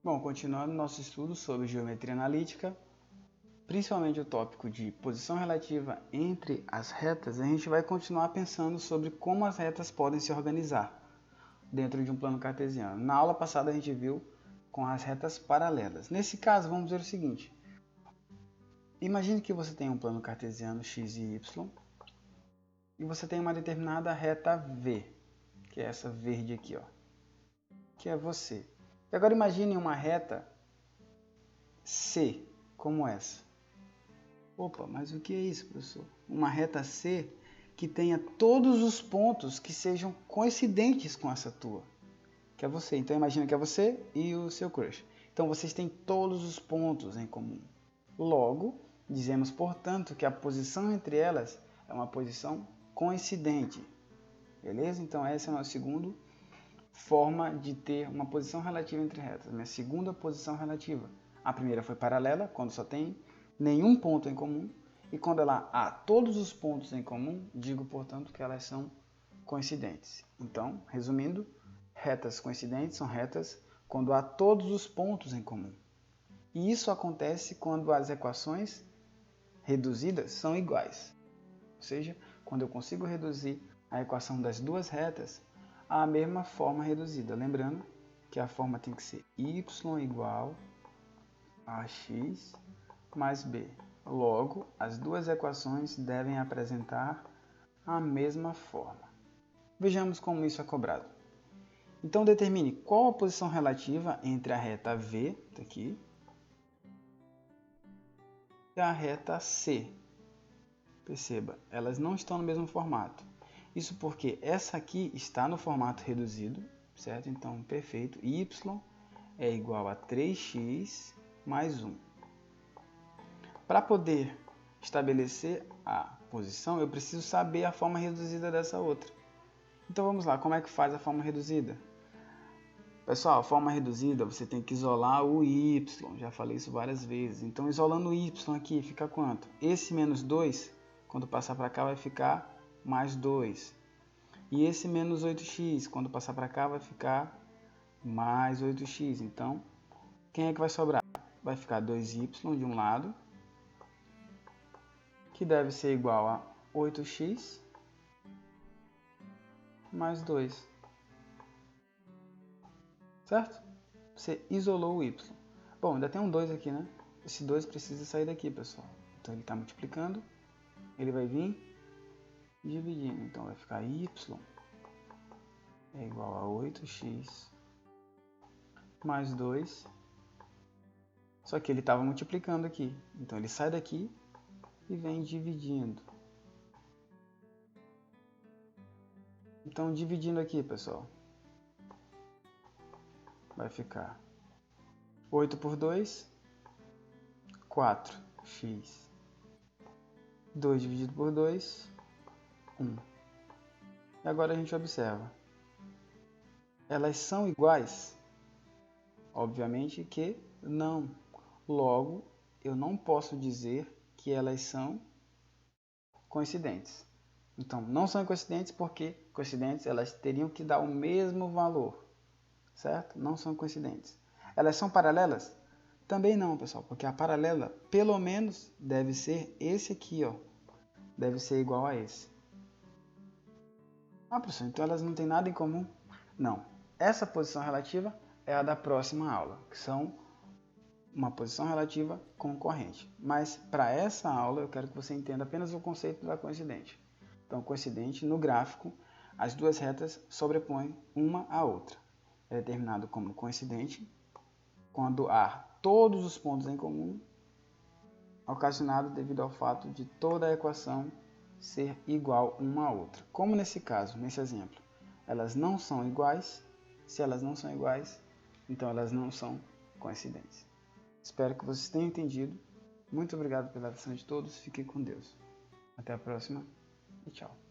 Bom, continuando nosso estudo sobre geometria analítica, principalmente o tópico de posição relativa entre as retas, a gente vai continuar pensando sobre como as retas podem se organizar dentro de um plano cartesiano. Na aula passada a gente viu com as retas paralelas. Nesse caso, vamos ver o seguinte. Imagine que você tem um plano cartesiano x e y e você tem uma determinada reta V, que é essa verde aqui, ó, que é você. E agora imagine uma reta C, como essa. Opa, mas o que é isso, professor? Uma reta C que tenha todos os pontos que sejam coincidentes com essa tua, que é você. Então imagina que é você e o seu crush. Então vocês têm todos os pontos em comum. Logo, dizemos, portanto, que a posição entre elas é uma posição coincidente. Beleza? Então essa é a nossa segunda forma de ter uma posição relativa entre retas. Minha segunda posição relativa. A primeira foi paralela, quando só tem nenhum ponto em comum. E quando ela há todos os pontos em comum, digo, portanto, que elas são coincidentes. Então, resumindo, retas coincidentes são retas quando há todos os pontos em comum. E isso acontece quando as equações reduzidas são iguais. Ou seja, quando eu consigo reduzir a equação das duas retas à mesma forma reduzida. Lembrando que a forma tem que ser y igual a x mais b. Logo, as duas equações devem apresentar a mesma forma. Vejamos como isso é cobrado. Então, determine qual a posição relativa entre a reta V, aqui, e a reta C. Perceba, elas não estão no mesmo formato. Isso porque essa aqui está no formato reduzido, certo? Então, perfeito. Y é igual a 3x mais 1. Para poder estabelecer a posição, eu preciso saber a forma reduzida dessa outra. Então, vamos lá. Como é que faz a forma reduzida? Pessoal, a forma reduzida, você tem que isolar o y. Já falei isso várias vezes. Então, isolando o y aqui, fica quanto? Esse menos 2, quando passar para cá, vai ficar mais 2. E esse menos 8x, quando passar para cá, vai ficar mais 8x. Então, quem é que vai sobrar? Vai ficar 2y de um lado, que deve ser igual a 8x mais 2. Certo? Você isolou o y. Bom, ainda tem um 2 aqui, né? Esse 2 precisa sair daqui, pessoal. Então, ele está multiplicando. Ele vai vir dividindo. Então, vai ficar y é igual a 8x mais 2. Só que ele estava multiplicando aqui. Então, ele sai daqui e vem dividindo. Então, dividindo aqui, pessoal, vai ficar 8 por 2, 4x. 2 dividido por 2, 1. E agora a gente observa. Elas são iguais? Obviamente que não. Logo, eu não posso dizer que elas são coincidentes. Então, não são coincidentes porque coincidentes elas teriam que dar o mesmo valor, certo? Não são coincidentes. Elas são paralelas? Também não, pessoal, porque a paralela, pelo menos, deve ser esse aqui, ó. Deve ser igual a esse. Ah, professor, então elas não têm nada em comum? Não. Essa posição relativa é a da próxima aula, que são uma posição relativa concorrente. Mas para essa aula eu quero que você entenda apenas o conceito da coincidente. Então, coincidente, no gráfico, as duas retas sobrepõem uma à outra. É determinado como coincidente quando há todos os pontos em comum, ocasionado devido ao fato de toda a equação ser igual uma à outra. Como nesse caso, nesse exemplo, elas não são iguais. Se elas não são iguais, então elas não são coincidentes. Espero que vocês tenham entendido. Muito obrigado pela atenção de todos. Fiquem com Deus. Até a próxima e tchau.